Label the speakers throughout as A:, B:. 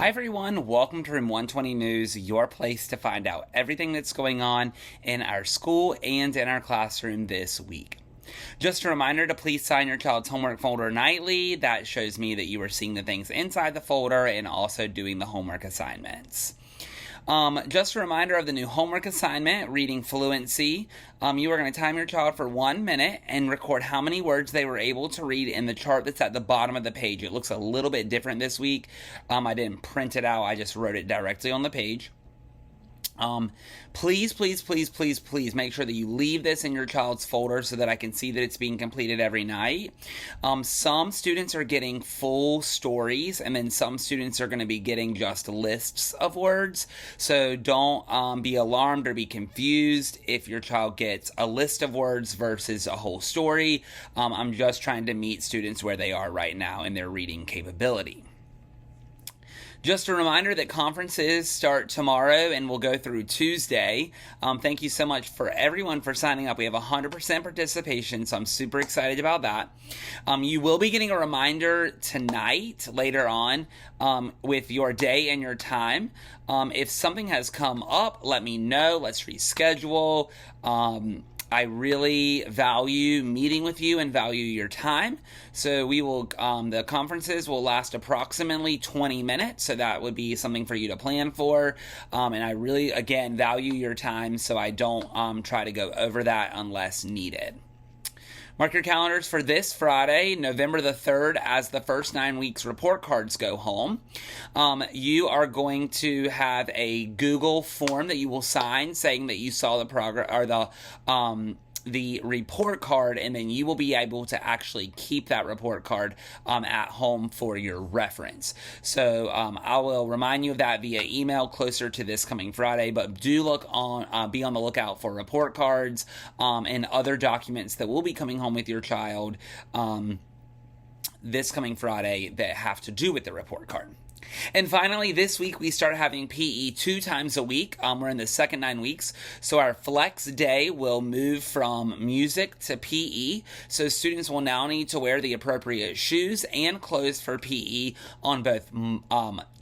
A: Hi everyone, welcome to Room 120 News, your place to find out everything that's going on in our school and in our classroom this week. Just a reminder to please sign your child's homework folder nightly. That shows me that you are seeing the things inside the folder and also doing the homework assignments. Just a reminder of the new homework assignment, reading fluency. You are going to time your child for 1 minute and record how many words they were able to read in the chart that's at the bottom of the page. It looks a little bit different this week. I didn't print it out. I just wrote it directly on the page. Please make sure that you leave this in your child's folder so that I can see that it's being completed every night. Some students are getting full stories, and then some students are going to be getting just lists of words. So don't be alarmed or be confused if your child gets a list of words versus a whole story. I'm just trying to meet students where they are right now in their reading capability. Just a reminder that conferences start tomorrow and will go through Tuesday. Thank you so much for everyone for signing up. We have 100% participation, so I'm super excited about that. You will be getting a reminder tonight, later on, with your day and your time. If something has come up, let me know. Let's reschedule. I really value meeting with you and value your time. So we will, the conferences will last approximately 20 minutes. So that would be something for you to plan for. And I really, again, value your time. So I don't try to go over that unless needed. Mark your calendars for this Friday, November the 3rd, as the first 9 weeks report cards go home. You are going to have a Google form that you will sign saying that you saw the progress or the report card, and then you will be able to actually keep that report card at home for your reference. So I will remind you of that via email closer to this coming Friday, but do be on the lookout for report cards and other documents that will be coming home with your child this coming Friday that have to do with the report card. And finally, this week we start having PE 2 times a week. We're in the second 9 weeks, so our flex day will move from music to PE. So students will now need to wear the appropriate shoes and clothes for PE on both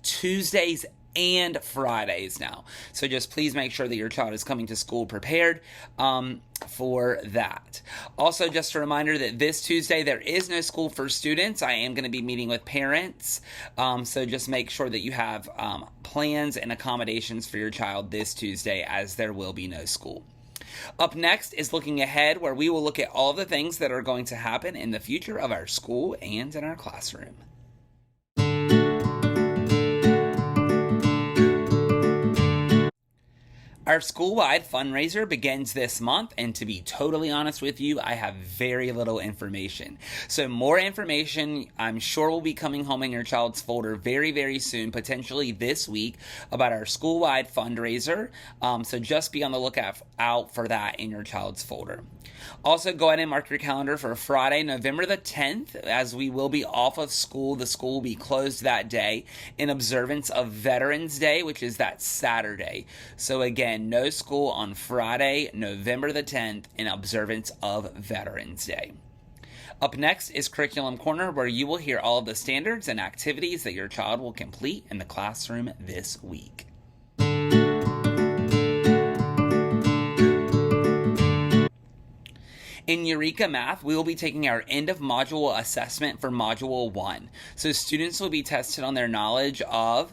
A: Tuesdays and Fridays now. So just please make sure that your child is coming to school prepared for that. Also, just a reminder that this Tuesday there is no school for students. I am going to be meeting with parents. So just make sure that you have plans and accommodations for your child this Tuesday, as there will be no school. Up next is looking ahead, where we will look at all the things that are going to happen in the future of our school and in our classroom. Our school-wide fundraiser begins this month, and to be totally honest with you, I have very little information. So more information, I'm sure, will be coming home in your child's folder very, very soon, potentially this week, about our school-wide fundraiser. So just be on the lookout for that in your child's folder. Also, go ahead and mark your calendar for Friday, November the 10th, as we will be off of school. The school will be closed that day in observance of Veterans Day, which is that Saturday. So again, no school on Friday, November the 10th, in observance of Veterans Day. Up next is Curriculum Corner, where you will hear all of the standards and activities that your child will complete in the classroom this week. In Eureka Math, we will be taking our end of module assessment for Module 1. So students will be tested on their knowledge of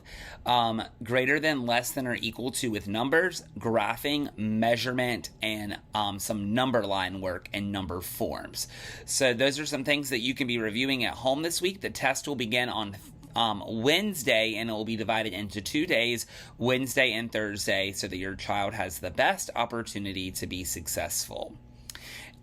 A: greater than, less than, or equal to with numbers, graphing, measurement, and some number line work and number forms. So those are some things that you can be reviewing at home this week. The test will begin on Wednesday, and it will be divided into 2 days, Wednesday and Thursday, so that your child has the best opportunity to be successful.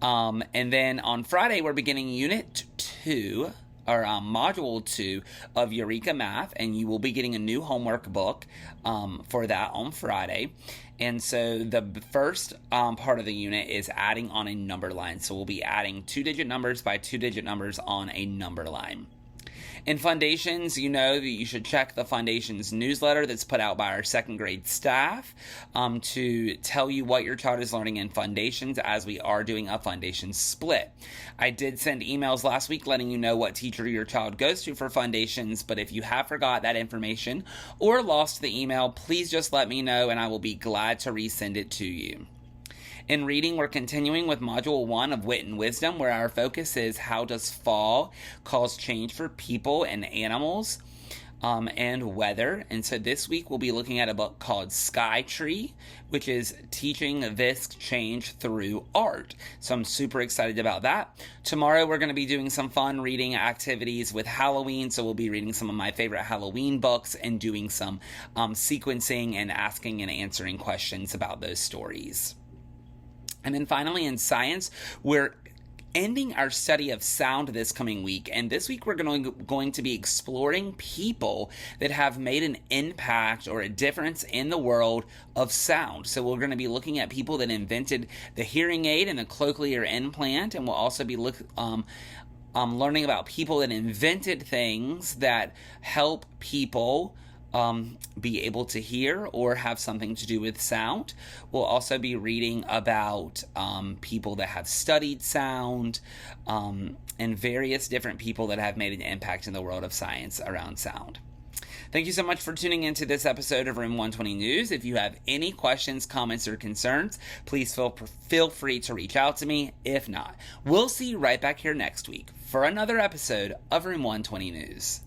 A: And then on Friday, we're beginning Unit 2, or Module 2 of Eureka Math, and you will be getting a new homework book for that on Friday. And so the first part of the unit is adding on a number line. So we'll be adding 2-digit numbers by 2-digit numbers on a number line. In Foundations, you know that you should check the Foundations newsletter that's put out by our second grade staff to tell you what your child is learning in Foundations, as we are doing a Foundations split. I did send emails last week letting you know what teacher your child goes to for Foundations, but if you have forgot that information or lost the email, please just let me know and I will be glad to resend it to you. In reading, we're continuing with Module 1 of Wit and Wisdom, where our focus is how does fall cause change for people and animals and weather. And so this week we'll be looking at a book called Sky Tree, which is teaching this change through art. So I'm super excited about that. Tomorrow we're going to be doing some fun reading activities with Halloween. So we'll be reading some of my favorite Halloween books and doing some sequencing and asking and answering questions about those stories. And then finally, in science, we're ending our study of sound this coming week. And this week, we're going to be exploring people that have made an impact or a difference in the world of sound. So we're going to be looking at people that invented the hearing aid and the cochlear implant. And we'll also be learning about people that invented things that help people be able to hear or have something to do with sound. We'll also be reading about people that have studied sound and various different people that have made an impact in the world of science around sound. Thank you so much for tuning into this episode of Room 120 News. If you have any questions, comments, or concerns, please feel free to reach out to me. If not, we'll see you right back here next week for another episode of Room 120 News.